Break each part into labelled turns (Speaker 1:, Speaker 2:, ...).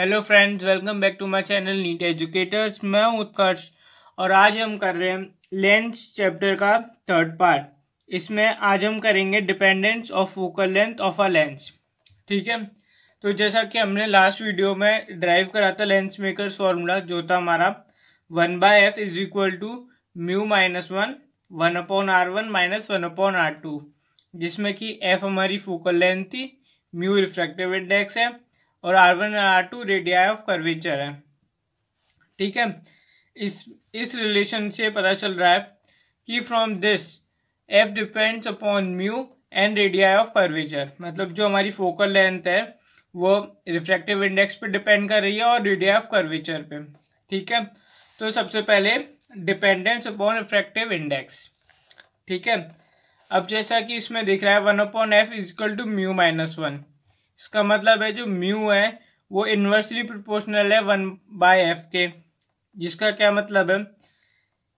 Speaker 1: Hello friends, welcome back to my channel NEET educators. मैं हूं उत्कर्ष और आज हम कर रहे हैं लेंस चैप्टर का थर्ड पार्ट। इसमें आज हम करेंगे dependence of focal length of a lens. ठीक है, तो जैसा कि हमने लास्ट वीडियो में ड्राइव करा था लेंस मेकर्स फॉर्मूला, जो था हमारा 1/f is equal to mu minus one 1/r1 माइनस 1/r2, जिसमें कि f हमारी फोकल लेंथ थी, म्यू रिफ्रैक्टिव इंडेक्स है और R1 और R2 रेडियाई ऑफ कर्वेचर है। ठीक है, इस रिलेशन से पता चल रहा है कि from this F depends upon mu and radii of curvature. मतलब जो हमारी फोकल लेंथ है वो रिफ्रैक्टिव इंडेक्स पे डिपेंड कर रही है और रेडियाई ऑफ कर्वेचर पे। ठीक है, तो सबसे पहले डिपेंडेंस अपॉन रिफ्रैक्टिव इंडेक्स। ठीक है, अब जैसा कि इसमें दिख रहा है 1/f is equal to mu minus one. इसका मतलब है जो म्यू है वो इन्वर्सली प्रोपोर्शनल है 1/f के, जिसका क्या मतलब है,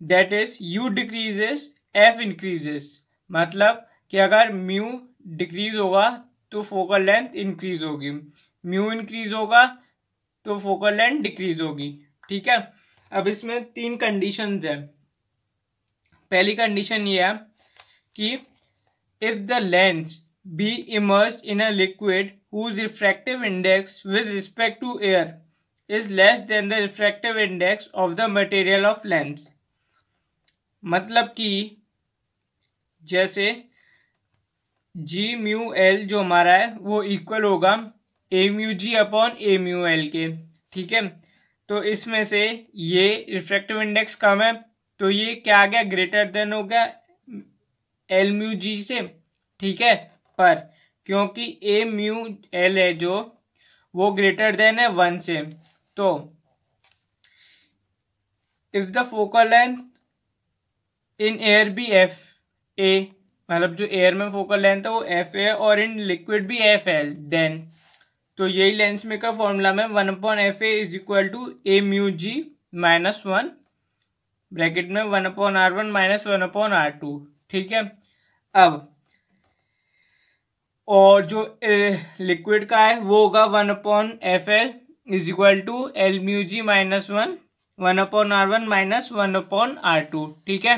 Speaker 1: that is you decreases F increases. मतलब कि अगर म्यू डिक्रीज होगा तो फोकल लेंथ इंक्रीज होगी, म्यू इंक्रीज होगा तो फोकल लेंथ डिक्रीज होगी। ठीक है, अब इसमें तीन कंडीशंस है। पहली कंडीशन ये है कि if the lens be immersed in a liquid whose refractive index with respect to air is less than the refractive index of the material of lens। मतलब कि जैसे g म्यू एल जो हमारा है वो इक्वल होगा a mu g upon a mu l के। ठीक है, तो इसमें से ये रिफ्रैक्टिव इंडेक्स कम है तो ये क्या आ गया, ग्रेटर देन हो गया एल म्यू जी से। ठीक है, पर क्योंकि ए म्यू एल है जो वो ग्रेटर देन है 1 से, तो if the focal length in air be f a, मतलब जो एयर में फोकल लेंथ है वो एफ ए और इन लिक्विड भी एफ एल, देन तो यही लेंस मेकर फॉर्मूला में 1/f a is equal to a mu g minus one bracket में 1/r1 माइनस 1/r2। ठीक है, अब और जो लिक्विड का है वो होगा 1/f(l) is equal to l mu g minus one 1/r1 माइनस 1/r2। ठीक है,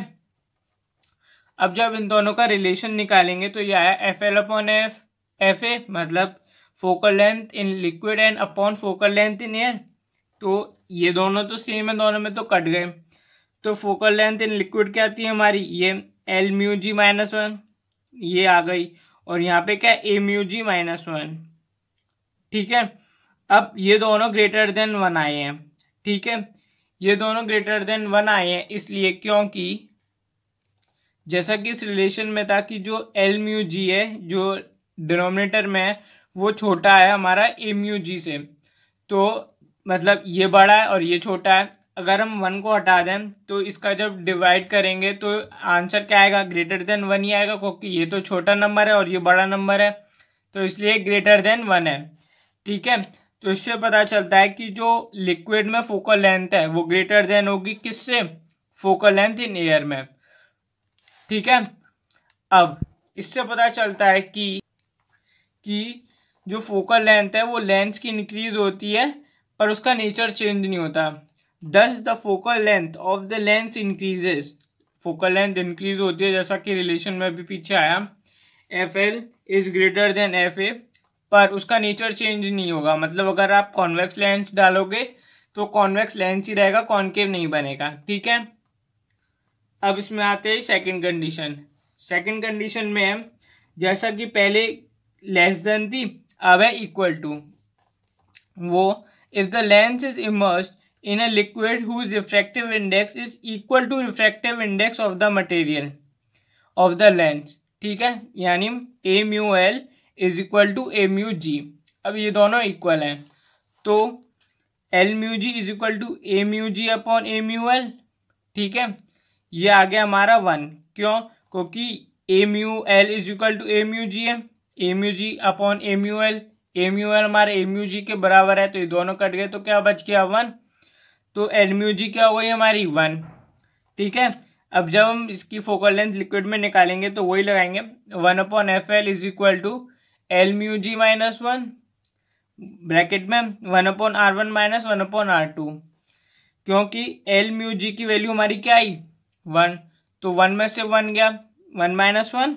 Speaker 1: अब जब इन दोनों का रिलेशन निकालेंगे तो यह आया FL/F मतलब focal length in liquid and upon focal length in air. तो ये दोनों तो सेम है, दोनों में तो कट गए, तो फोकल लेंथ इन लिक्विड क्या आती है हमारी, ये L mu g minus one ये आ गई, और यहाँ पे क्या ए म्यू जी माइनस वन। ठीक है, अब ये दोनों ग्रेटर देन 1 आए हैं। ठीक है, ये दोनों ग्रेटर देन 1 आए हैं इसलिए क्योंकि जैसा कि इस रिलेशन में था कि जो एल म्यू जी है जो डिनोमिनेटर में है वो छोटा है हमारा ए म्यू जी से, तो मतलब ये बड़ा है और ये छोटा है। अगर हम 1 को हटा दें तो इसका जब डिवाइड करेंगे तो आंसर क्या आएगा, ग्रेटर देन 1 ही आएगा, क्योंकि ये तो छोटा नंबर है और ये बड़ा नंबर है, तो इसलिए ग्रेटर देन 1 है। ठीक है, तो इससे पता चलता है कि जो लिक्विड में फोकल लेंथ है वो ग्रेटर देन होगी किससे, फोकल लेंथ इन एयर में। ठीक है, अब इससे पता चलता है कि जो फोकल लेंथ है वो लेंस की इंक्रीज होती है पर उसका नेचर चेंज नहीं होता। Thus the focal length of the lens increases। Focal length increase होती है जैसा कि रिलेशन में अभी पीछे आया, FL is greater than FA, पर उसका नेचर चेंज नहीं होगा। मतलब अगर आप कॉन्वेक्स लेंस डालोगे तो कॉन्वेक्स लेंस ही रहेगा, कॉन्केव नहीं बनेगा। ठीक है, अब इसमें आते हैं सेकंड कंडीशन। सेकंड कंडीशन में है जैसा कि पहले लेस देन थी, अब है इक्वल टू। वो if the lens is immersed in a liquid whose refractive index is equal to refractive index of the material of the lens। ठीक है, यानी a mu l is equal to a mu g। अब ये दोनों equal हैं तो l mu g is equal to a mu g upon a mu l। ठीक है, ये आ गया हमारा 1, क्यों, क्योंकि a mu l is equal to a mu g है, a mu g upon a mu l, a mu l हमारे a mu g के बराबर है, तो ये दोनों कट गए तो क्या बच गया 1, तो एल म्यू जी क्या हो गई हमारी 1। ठीक है, अब जब हम इसकी फोकल लेंथ लिक्विड में निकालेंगे तो वही लगाएंगे 1/f(l) is equal to l mu g minus one bracket में 1/r1 माइनस 1/r2, क्योंकि एल म्यू जी की वैल्यू हमारी क्या आई 1, तो 1 में से 1 गया, 1 माइनस 1,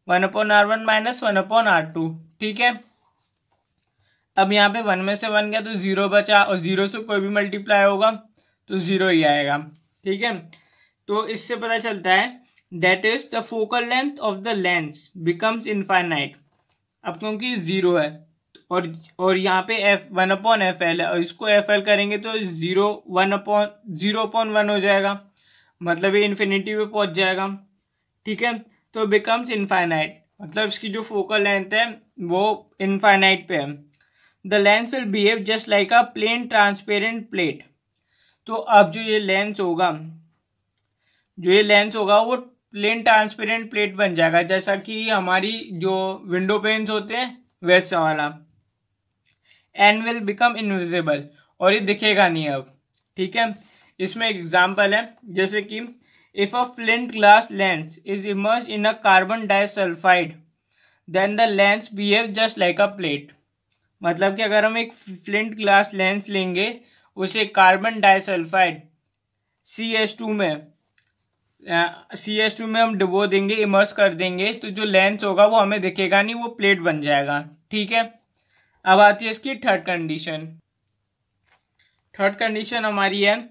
Speaker 1: 1/r1 माइनस 1/r2। ठीक है, अब यहाँ पे 1 में से 1 गया तो 0 बचा, और 0 से कोई भी मल्टीप्लाई होगा तो 0 ही आएगा। ठीक है, तो इससे पता चलता है that is the focal length of the lens becomes infinite. अब क्योंकि 0 है और यहाँ पे f1/fl है, और इसको fl करेंगे तो 0/1 हो जाएगा, मतलब ये इन्फिनिटी पे पहुंच जाएगा। ठीक है, तो बिकम्स इनफाइनाइट, मतलब इसकी जो फोकल लेंथ है वो इनफाइनाइट पे है। The lens will behave just like a plane transparent plate. तो अब जो ये लेंस होगा वो प्लेन ट्रांसपेरेंट प्लेट बन जाएगा, जैसा कि हमारी जो विंडो पेन्स होते हैं वैसा वाला, एंड विल बिकम इनविजिबल, और ये दिखेगा नहीं अब। ठीक है, इसमें एक एग्जांपल है, जैसे कि if a flint glass lens is immersed in a carbon disulphide then the lens behave just like a plate. मतलब कि अगर हम एक फ्लिंट ग्लास लेंस लेंगे, उसे कार्बन डाइसल्फाइड CH2 में हम डुबो देंगे, इमर्स कर देंगे, तो जो लेंस होगा वो हमें दिखेगा नहीं, वो प्लेट बन जाएगा। ठीक है, अब आती है इसकी थर्ड कंडीशन। थर्ड कंडीशन हमारी है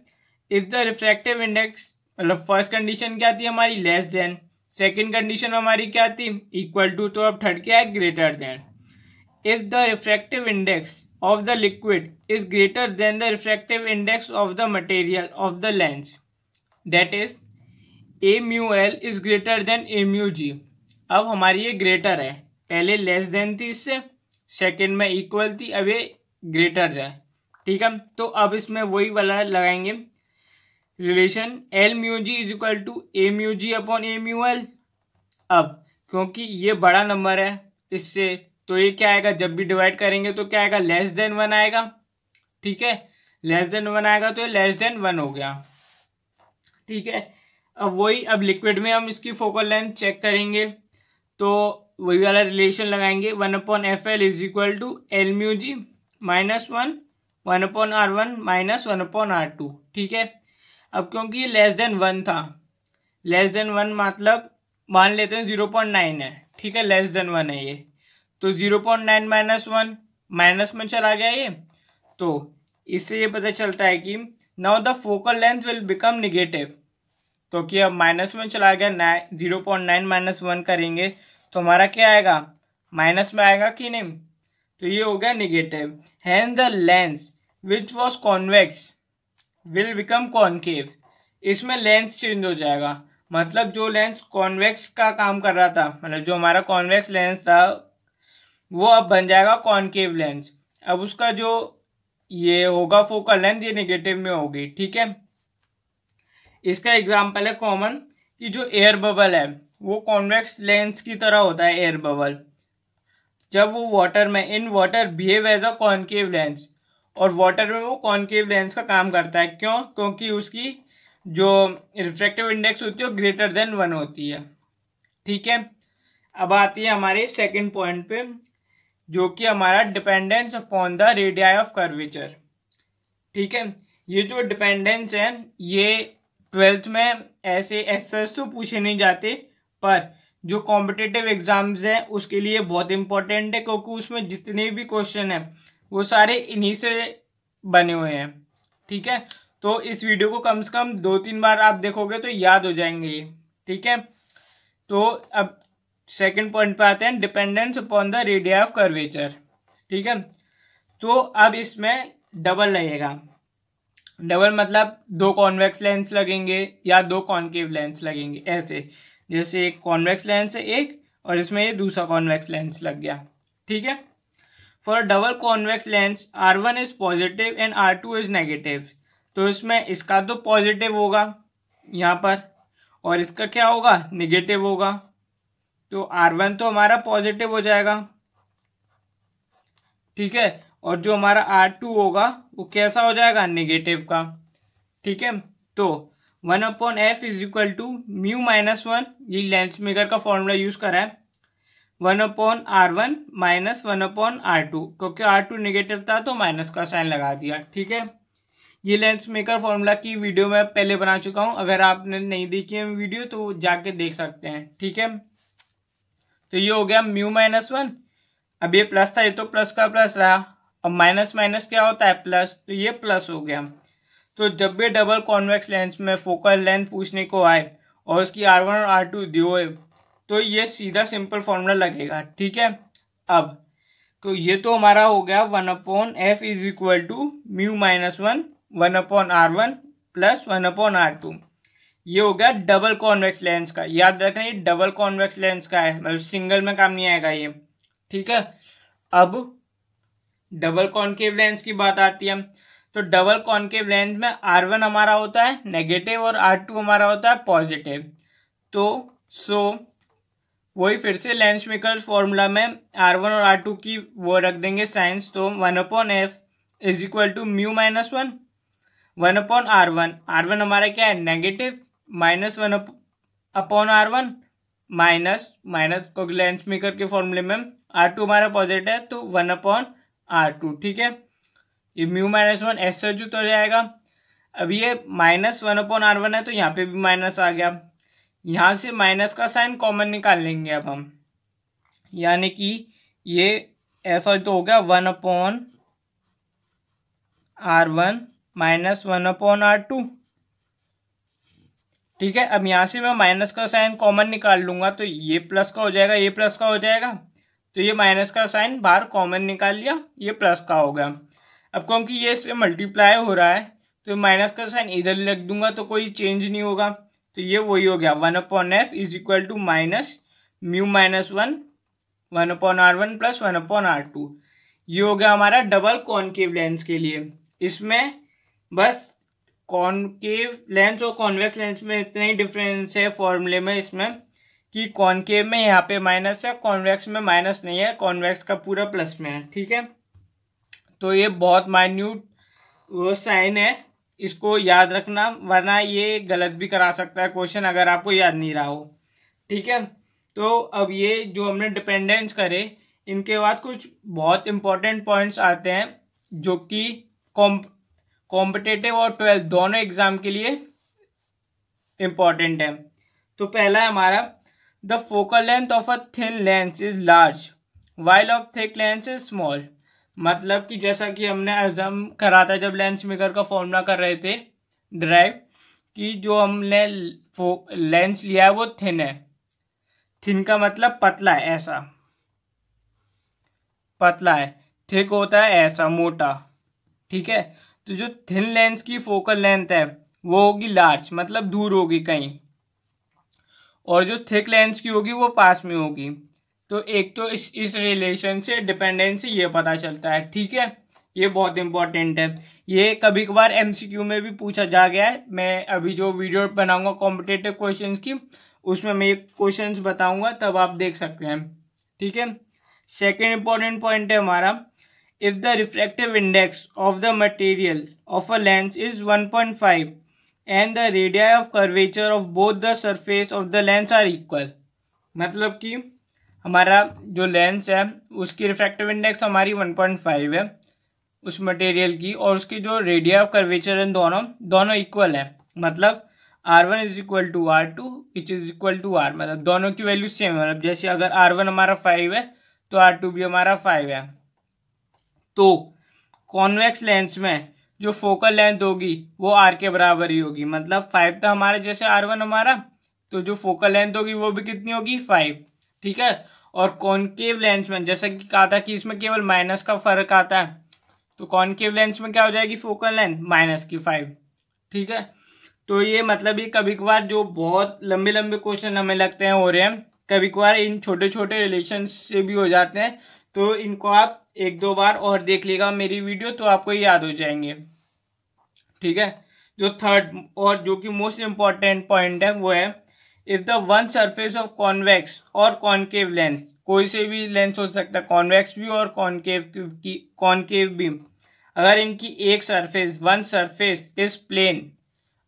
Speaker 1: इफ द रिफ्रैक्टिव इंडेक्स, मतलब फर्स्ट कंडीशन क्या थी हमारी लेस देन, सेकंड कंडीशन हमारी क्या थी इक्वल टू, तो अब थर्ड क्या है greater than. If the refractive index of the liquid is greater than the refractive index of the material of the lens, that is a mu l is greater than a mu g। अब हमारी ये greater है, पहले less than थी इससे, second में equal थी, अब ये ग्रेटर है। ठीक है, तो अब इसमें वही वाला लगाएंगे relation l mu g is equal to a mu g upon a mu l. अब क्योंकि ये बड़ा नंबर है इससे, तो ये क्या आएगा, जब भी डिवाइड करेंगे तो क्या आएगा लेस देन 1 आएगा। ठीक है, लेस देन 1 आएगा तो ये लेस देन 1 हो गया। ठीक है, अब लिक्विड में हम इसकी फोकल लेंथ चेक करेंगे, तो वही वाला रिलेशन लगाएंगे 1/fl is equal to l mu g minus 1/r1 माइनस 1/r2। ठीक है, अब क्योंकि ये लेस देन 1 था, लेस देन 1 मतलब मान लेते हैं 0.9 है। ठीक है, लेस देन 1 है ये, तो 0.9 माइनस 1 माइनस में चला गया ये, तो इससे ये पता चलता है कि now the focal length will become negative, क्योंकि अब माइनस में चला गया, 0.9 माइनस 1 करेंगे तो हमारा क्या आएगा माइनस में आएगा कि नहीं, तो ये हो गया negative. Hence the lens which was convex will become concave. इसमें लेंस चेंज हो जाएगा, मतलब जो लेंस कॉन्वेक्स का काम कर रहा था, मतलब जो हमारा कॉन्वेक्स लेंस था वो अब बन जाएगा कॉनकेव लेंस। अब उसका जो ये होगा फोकल लेंथ ये नेगेटिव में होगी। ठीक है, इसका एग्जांपल है कॉमन कि जो एयर बबल है वो कॉन्वेक्स लेंस की तरह होता है। एयर बबल जब वो वाटर में in water behave as a concave lens, और वाटर में वो कॉनकेव लेंस का काम करता है। क्यों? क्योंकि उसकी जो रिफ्रैक्टिव इंडेक्स होती है वो ग्रेटर देन 1 होती है। ठीक है, अब आती है हमारे सेकंड पॉइंट पे, जो कि हमारा dependence upon the radii of curvature. ठीक है, ये जो डिपेंडेंस है ये 12th में ऐसे एसएस तो पूछे नहीं जाते, पर जो कॉम्पिटिटिव एग्जाम्स हैं उसके लिए बहुत इंपॉर्टेंट है, क्योंकि उसमें जितने भी क्वेश्चन हैं वो सारे इन्हीं से बने हुए हैं। ठीक है, तो इस वीडियो को कम से कम 2-3 बार आप देखोगे तो याद हो जाएंगे ये। ठीक है, तो अब सेकंड पॉइंट पे आते हैं, dependence upon the radii of curvature. ठीक है, तो अब इसमें डबल लगेगा। डबल मतलब 2 कॉन्वेक्स लेंस लगेंगे या 2 कॉनकेव लेंस लगेंगे, ऐसे जैसे एक कॉन्वेक्स लेंस है एक, और इसमें ये दूसरा कॉन्वेक्स लेंस लग गया। ठीक है, for double convex lens R1 is positive and R2 is negative. तो इसमें इसका तो पॉजिटिव होगा यहाँ पर, और इसका क्या होगा नेगेटिव होगा, तो R1 तो हमारा पॉजिटिव हो जाएगा। ठीक है, और जो हमारा R2 होगा वो कैसा हो जाएगा नेगेटिव का। ठीक है, तो 1/f is equal to mu minus 1, ये लेंस मेकर का फॉर्मूला यूज करा है, 1/r1 माइनस 1/r2, क्योंकि r2 नेगेटिव था तो माइनस का साइन लगा दिया। ठीक है, ये लेंस मेकर फॉर्मूला की वीडियो मैं पहले बना चुका हूँ, अगर आपने नहीं देखी है वीडियो तो जाके देख सकते हैं। ठीक है, तो ये हो गया μ-1। अब ये प्लस था, ये तो प्लस का प्लस रहा, अब माइनस माइनस क्या होता है प्लस, तो ये प्लस हो गया। तो जब भी डबल कॉन्वेक्स लेंस में फोकल लेंथ पूछने को आए और उसकी R1 और R2 दिए तो ये सीधा सिंपल फॉर्मूला लगेगा। ठीक है, अब तो ये तो हमारा हो गया 1/f is equal to μ-1 1/r1 plus 1/r2। ये हो गया डबल कॉन्वेक्स लेंस का। याद रखना ये डबल कॉन्वेक्स लेंस का है, मतलब सिंगल में काम नहीं आएगा ये। ठीक है, अब डबल कॉन्केव लेंस की बात आती है। तो डबल कॉन्केव लेंस में R1 हमारा होता है नेगेटिव और R2 हमारा होता है पॉजिटिव। तो वही फिर से लेंस मेकर फॉर्मूला में R1 और R2 की वो रख देंगे साइंस। तो 1/f is equal to μ-1 1/r1। R1 हमारा क्या है नेगेटिव, माइनस 1/r1 माइनस क्योंकि लेंस मेकर के फॉर्मूले में R2 हमारा पॉजिटिव है तो 1/r2। ठीक है, ये μ-1 ऐसे जो तो जाएगा। अब ये माइनस 1/r1 है तो यहाँ पे भी माइनस आ गया, यहाँ से माइनस का साइन कॉमन निकाल लेंगे अब हम, यानी कि ये ऐसा तो हो गया 1/r1 माइनस 1/r2। ठीक है, अब यहाँ से मैं माइनस का साइन कॉमन निकाल लूंगा तो ये प्लस का हो जाएगा, ये प्लस का हो जाएगा, तो ये माइनस का साइन बाहर कॉमन निकाल लिया, ये प्लस का हो गया। अब क्योंकि ये इससे मल्टीप्लाई हो रहा है तो माइनस का साइन इधर लिख दूंगा तो कोई चेंज नहीं होगा, तो ये वही हो गया 1/f is equal to minus μ-1 1/r1 plus 1/r2। ये हो गया हमारा डबल कॉन्केव लेंस के लिए। इसमें बस कॉन्केव लेंस और कॉन्वेक्स लेंस में इतना ही डिफरेंस है फॉर्मूले में इसमें, कि कॉन्केव में यहाँ पे माइनस है, कॉन्वेक्स में माइनस नहीं है, कॉन्वेक्स का पूरा प्लस में है। ठीक है, तो ये बहुत माइन्यूट वो साइन है, इसको याद रखना, वरना ये गलत भी करा सकता है क्वेश्चन अगर आपको याद नहीं रहा हो। ठीक है, तो अब ये जो हमने डिपेंडेंस करे, इनके बाद कुछ बहुत इंपॉर्टेंट पॉइंट्स आते हैं जो कि कॉम्पिटिटिव और 12 दोनों एग्जाम के लिए इंपॉर्टेंट है। तो पहला है हमारा the focal length of a thin lens is large while of thick lens is small. मतलब कि जैसा कि हमने अज़म करा था जब लेंस मेकर का फॉर्मूला कर रहे थे ड्राइव, कि जो हमने लेंस लिया है वो थिन है। थिन का मतलब पतला है, ऐसा पतला है, थिक होता है ऐसा मोटा। ठीक है, तो जो थिन लेंस की फोकल लेंथ है वो होगी लार्ज, मतलब दूर होगी कहीं, और जो थिक लेंस की होगी वो पास में होगी। तो एक तो इस रिलेशन से डिपेंडेंसी ये पता चलता है। ठीक है, ये बहुत इंपॉर्टेंट है, ये कभी कभार MCQ में भी पूछा जा गया है। मैं अभी जो वीडियो बनाऊंगा कॉम्पिटिटिव क्वेश्चंस की, उसमें मैं ये क्वेश्चंस बताऊंगा, तब आप देख सकते हैं। ठीक है, सेकेंड इंपॉर्टेंट पॉइंट है हमारा if the refractive index of the material of a lens is 1.5 and the radii of curvature of both the surface of the lens are equal. मतलब कि हमारा जो लेंस है उसकी रिफ्रैक्टिव इंडेक्स हमारी 1.5 है उस मटेरियल की, और उसकी जो रेडिया ऑफ कर्वेचर है दोनों इक्वल है। मतलब R1 is equal to R2 which is equal to R, मतलब दोनों की वैल्यू सेम है। मतलब जैसे अगर R1 हमारा 5 है तो R2 भी हमारा 5 है। तो कॉन्वेक्स लेंस में जो फोकल लेंथ होगी वो R के बराबर ही होगी। मतलब 5 था हमारा, जैसे R1 हमारा, तो जो फोकल लेंथ होगी वो भी कितनी होगी 5। ठीक है, और कॉन्केव लेंस में जैसा कि कहा था कि इसमें केवल माइनस का फर्क आता है, तो कॉन्केव लेंस में क्या हो जाएगी फोकल लेंथ माइनस की 5। ठीक है, तो ये मतलब ये कभी कभार जो बहुत लंबे लंबे क्वेश्चन हमें लगते हैं हो रहे हैं, कभी कभार इन छोटे छोटे रिलेशन से भी हो जाते हैं, तो इनको आप एक दो बार और देख लीजिएगा मेरी वीडियो तो आपको याद हो जाएंगे। ठीक है, जो थर्ड और जो कि मोस्ट इम्पॉर्टेंट पॉइंट है वो है if the one surface of convex और कॉन्केव लेंस, कोई से भी लेंस हो सकता है, कॉन्वेक्स भी और कॉन्केव भी, अगर इनकी एक surface one surface is plane,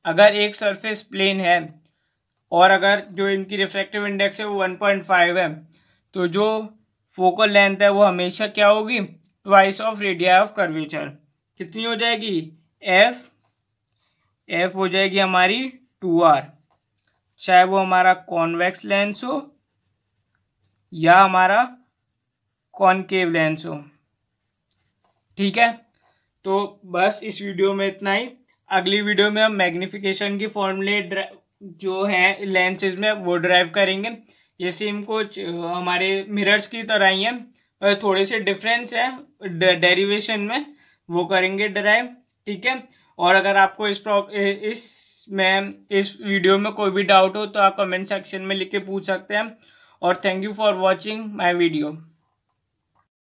Speaker 1: अगर एक सरफेस प्लेन है और अगर जो इनकी रिफ्रैक्टिव इंडेक्स है वो 1.5 है, तो जो फोकल लेंथ है वो हमेशा क्या होगी, twice of radius of curvature. कितनी हो जाएगी, एफ हो जाएगी हमारी 2r, चाहे वो हमारा कॉन्वेक्स लेंस हो या हमारा कॉनकेव लेंस हो। ठीक है, तो बस इस वीडियो में इतना ही। अगली वीडियो में हम मैग्निफिकेशन की फॉर्मूले जो है लेंसेज में वो ड्राइव करेंगे। ये सेम कुछ हमारे मिरर्स की तरह ही है, पर थोड़े से डिफरेंस है डेरिवेशन में, वो करेंगे ड्राइव। ठीक है, और अगर आपको इस वीडियो में कोई भी डाउट हो तो आप कमेंट सेक्शन में लिख के पूछ सकते हैं। और thank you for watching my video.